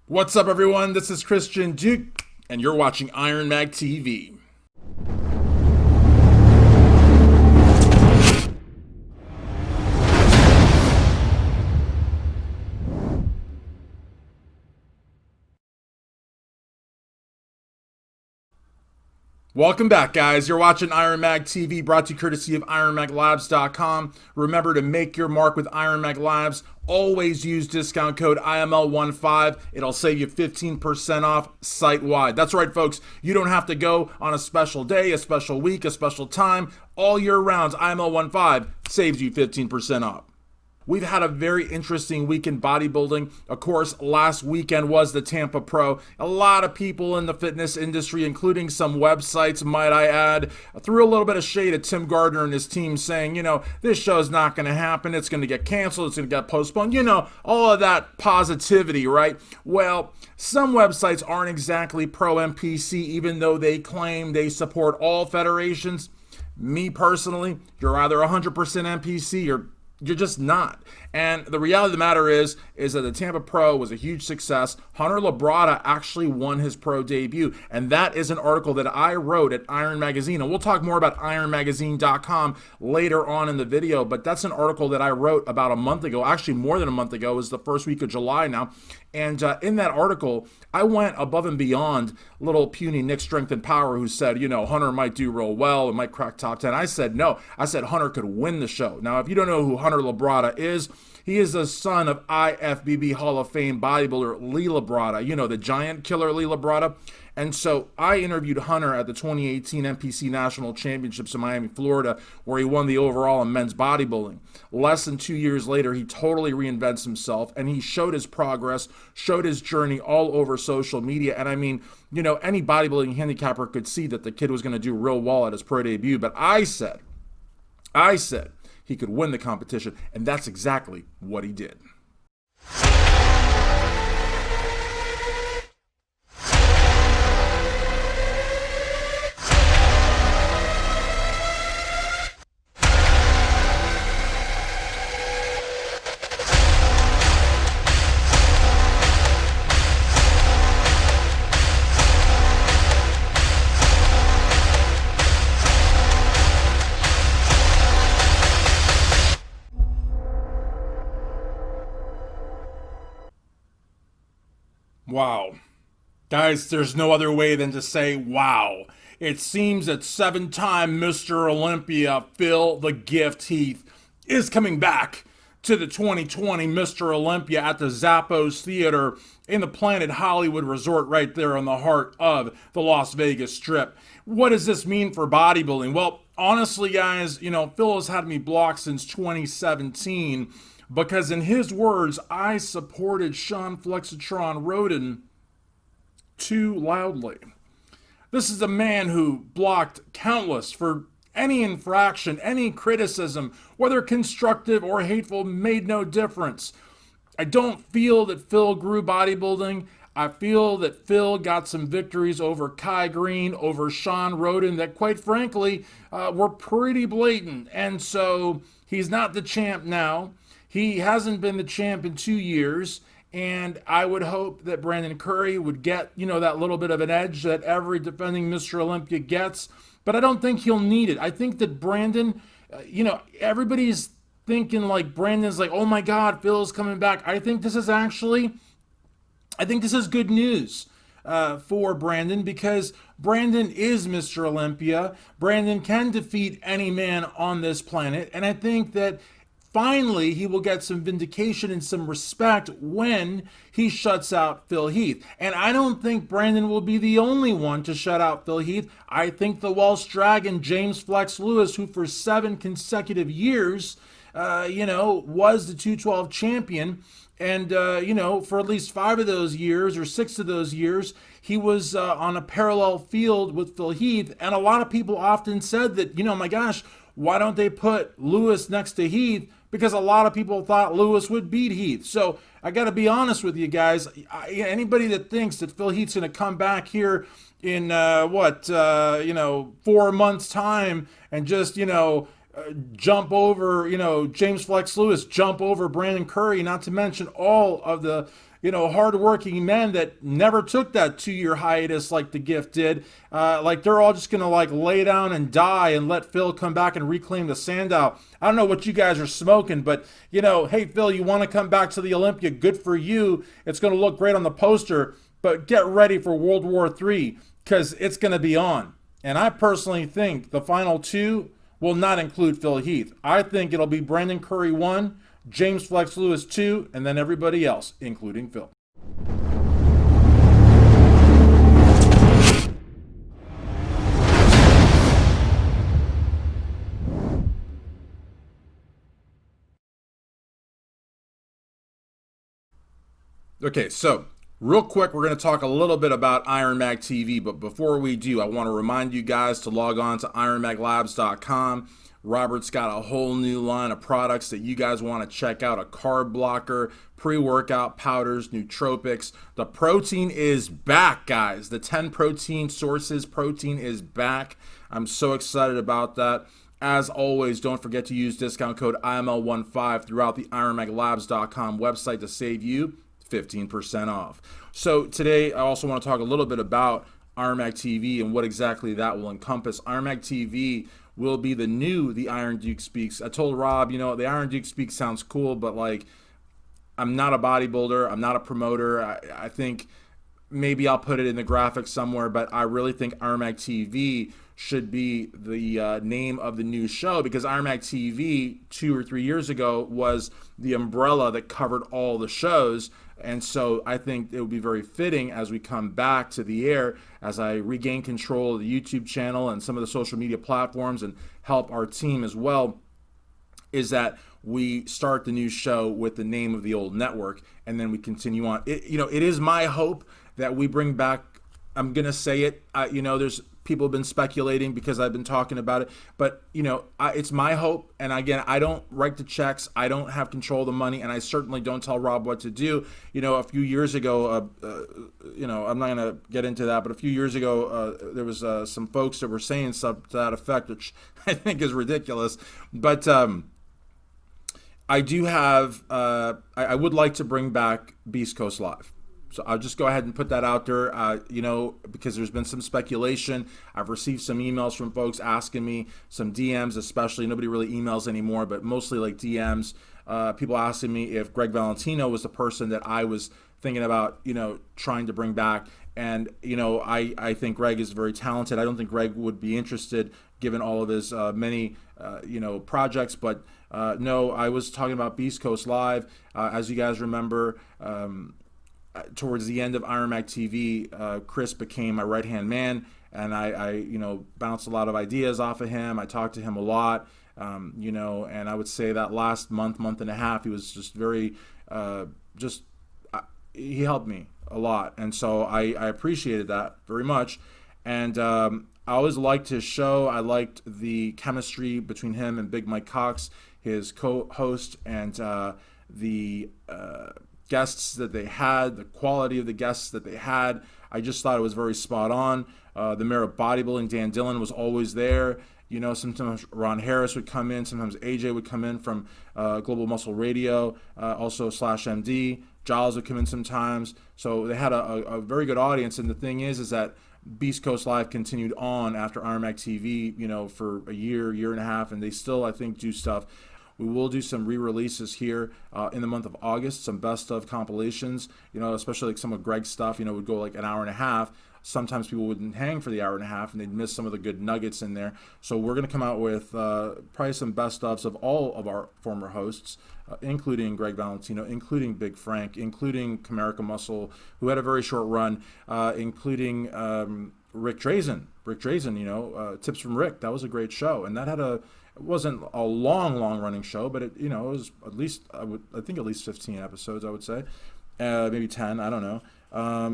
What's up, everyone? This is Christian Duke, and you're watching IronMag TV. Welcome back, guys. You're watching IronMag TV, brought to you courtesy of IronMagLabs.com. Remember to make your mark with IronMag Labs. Always use discount code IML15. It'll save you 15% off site-wide. That's right, folks. You don't have to go on a special day, a special week, a special time. All year round, IML15 saves you 15% off. We've had a very interesting week in bodybuilding. Of course, last weekend was the Tampa Pro. A lot of people in the fitness industry, including some websites, might I add, threw a little bit of shade at Tim Gardner and his team saying, this show's not going to happen. It's going to get canceled. It's going to get postponed. All of that positivity, right? Well, some websites aren't exactly pro-NPC, even though they claim they support all federations. Me personally, you're either 100% NPC or you're just not. And the reality of the matter is that the Tampa Pro was a huge success. Hunter Labrada actually won his pro debut. And that is an article that I wrote at Iron Magazine. And we'll talk more about ironmagazine.com later on in the video. But that's an article that I wrote about a month ago, actually more than a month ago. It was the first week of July now. And in that article, I went above and beyond little puny Nick Strength and Power, who said, Hunter might do real well and might crack top 10. I said, no. I said Hunter could win the show. Now, if you don't know who Hunter Labrada is, he is the son of IFBB Hall of Fame bodybuilder Lee Labrada, the giant killer Lee Labrada. And so I interviewed Hunter at the 2018 NPC National Championships in Miami, Florida, where he won the overall in men's bodybuilding. Less than 2 years later, he totally reinvents himself, and he showed his progress, showed his journey all over social media. And I mean, any bodybuilding handicapper could see that the kid was going to do real well at his pro debut. But I said, he could win the competition, and that's exactly what he did. Wow. Guys, there's no other way than to say wow. It seems that seven-time Mr. Olympia Phil the Gift Heath is coming back to the 2020 Mr. Olympia at the Zappos Theater in the Planet Hollywood Resort right there in the heart of the Las Vegas Strip. What does this mean for bodybuilding? Well, honestly, guys, Phil has had me blocked since 2017 because in his words, I supported Sean Flexitron Roden too loudly. This is a man who blocked countless for any infraction, any criticism, whether constructive or hateful, made no difference. I don't feel that Phil grew bodybuilding. I feel that Phil got some victories over Kai Green, over Sean Roden that, quite frankly, were pretty blatant. And so he's not the champ now. He hasn't been the champ in 2 years, and I would hope that Brandon Curry would get, that little bit of an edge that every defending Mr. Olympia gets, but I don't think he'll need it. I think that Brandon, everybody's thinking like Brandon's like, oh my God, Phil's coming back. I think this is good news for Brandon because Brandon is Mr. Olympia. Brandon can defeat any man on this planet, and I think that finally, he will get some vindication and some respect when he shuts out Phil Heath. And I don't think Brandon will be the only one to shut out Phil Heath. I think the Welsh Dragon, James Flex Lewis, who for 7 consecutive years, was the 212 champion. And, for at least 5 of those years or 6 of those years, he was on a parallel field with Phil Heath. And a lot of people often said that, my gosh, why don't they put Lewis next to Heath? Because a lot of people thought Lewis would beat Heath. So I got to be honest with you guys. Anybody that thinks that Phil Heath's going to come back here in 4 months time and just jump over James Flex Lewis, jump over Brandon Curry, not to mention all of the hardworking men that never took that 2-year hiatus like the Gift did. Like they're all just gonna like lay down and die and let Phil come back and reclaim the Sandow. I don't know what you guys are smoking, but hey Phil, you want to come back to the Olympia? Good for you. It's gonna look great on the poster, but get ready for World War III because it's gonna be on. And I personally think the final two will not include Phil Heath. I think it'll be Brandon Curry 1, James Flex Lewis 2, and then everybody else, including Phil. Okay, so real quick, we're going to talk a little bit about IronMag TV, but before we do, I want to remind you guys to log on to IronMagLabs.com. Robert's got a whole new line of products that you guys want to check out. A carb blocker, pre-workout powders, nootropics. The protein is back, guys. The 10 protein sources, protein is back. I'm so excited about that. As always, don't forget to use discount code IML15 throughout the IronMagLabs.com website to save you 15% off. So today, I also want to talk a little bit about IronMag TV and what exactly that will encompass. IronMag TV will be the Iron Duke Speaks. I told Rob, the Iron Duke Speaks sounds cool, but like, I'm not a bodybuilder. I'm not a promoter. I think maybe I'll put it in the graphics somewhere, but I really think IronMag TV should be the name of the new show, because IronMag TV 2 or 3 years ago was the umbrella that covered all the shows. And so I think it would be very fitting as we come back to the air, as I regain control of the YouTube channel and some of the social media platforms and help our team as well, is that we start the new show with the name of the old network and then we continue on. It is my hope that we bring back, I'm going to say it, there's people have been speculating because I've been talking about it, but it's my hope. And again, I don't write the checks, I don't have control of the money, and I certainly don't tell Rob what to do. A few years ago, I'm not gonna get into that, but a few years ago, there was some folks that were saying stuff to that effect, which I think is ridiculous. But I do have, I would like to bring back Beast Coast Live. So I'll just go ahead and put that out there, because there's been some speculation. I've received some emails from folks asking me, some DMs especially. Nobody really emails anymore, but mostly like DMs. People asking me if Greg Valentino was the person that I was thinking about, trying to bring back. And, I think Greg is very talented. I don't think Greg would be interested given all of his many, projects. But no, I was talking about Beast Coast Live. As you guys remember, towards the end of IronMag TV, Chris became my right-hand man, and I bounced a lot of ideas off of him. I talked to him a lot, and I would say that last month and a half, he was just very, he helped me a lot, and so I appreciated that very much. And I always liked his show. I liked the chemistry between him and Big Mike Cox, his co-host, and the guests that they had, the quality of the guests that they had. I just thought it was very spot on. The mayor of bodybuilding, Dan Dillon, was always there. Sometimes Ron Harris would come in. Sometimes AJ would come in from Global Muscle Radio, also /MD. Giles would come in sometimes. So they had a very good audience. And the thing is that Beast Coast Live continued on after IronMag TV, for a year and a half, and they still, I think, do stuff. We will do some re-releases here in the month of August, some best of compilations, especially like some of Greg's stuff, would go like an hour and a half. Sometimes people wouldn't hang for the hour and a half and they'd miss some of the good nuggets in there. So we're going to come out with probably some best ofs of all of our former hosts, including Greg Valentino, including Big Frank, including Comerica Muscle, who had a very short run, including Rick Drazen. Tips from Rick. That was a great show. And that had it wasn't a long running show, but it was at least, I think at least 15 episodes, I would say, maybe 10, I don't know.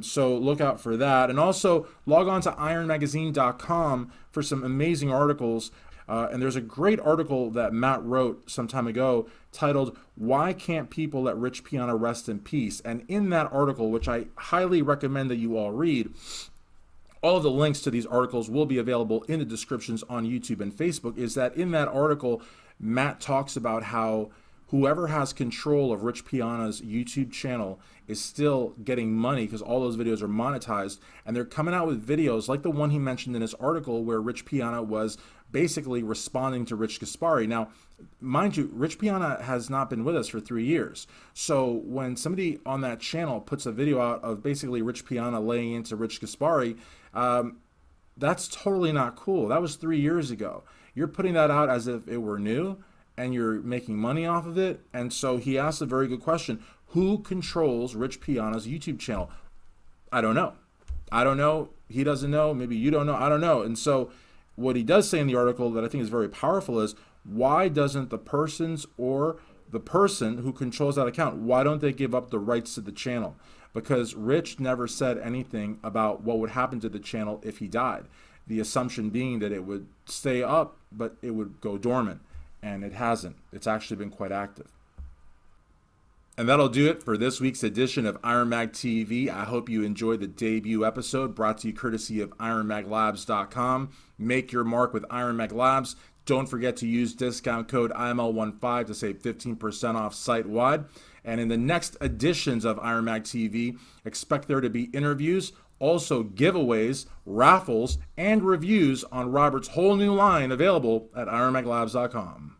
So look out for that. And also log on to ironmagazine.com for some amazing articles. And there's a great article that Matt wrote some time ago titled, "Why Can't People Let Rich Piana Rest in Peace?" And in that article, which I highly recommend that you all read, all of the links to these articles will be available in the descriptions on YouTube and Facebook. Is that in that article, Matt talks about how whoever has control of Rich Piana's YouTube channel is still getting money because all those videos are monetized, and they're coming out with videos like the one he mentioned in his article where Rich Piana was basically responding to Rich Gaspari. Now, mind you, Rich Piana has not been with us for 3 years. So when somebody on that channel puts a video out of basically Rich Piana laying into Rich Gaspari, that's totally not cool. That was 3 years ago. You're putting that out as if it were new, and you're making money off of it. And so he asked a very good question. Who controls Rich Piana's YouTube channel? I don't know. I don't know. He doesn't know. Maybe you don't know. I don't know. And so what he does say in the article that I think is very powerful is, why doesn't the persons or the person who controls that account, why don't they give up the rights to the channel? Because Rich never said anything about what would happen to the channel if he died. The assumption being that it would stay up, but it would go dormant. And it hasn't. It's actually been quite active. And that'll do it for this week's edition of IronMag TV. I hope you enjoyed the debut episode brought to you courtesy of IronMagLabs.com. Make your mark with IronMag Labs. Don't forget to use discount code IML15 to save 15% off site-wide. And in the next editions of IronMag TV, expect there to be interviews, also giveaways, raffles, and reviews on Robert's whole new line available at IronMagLabs.com.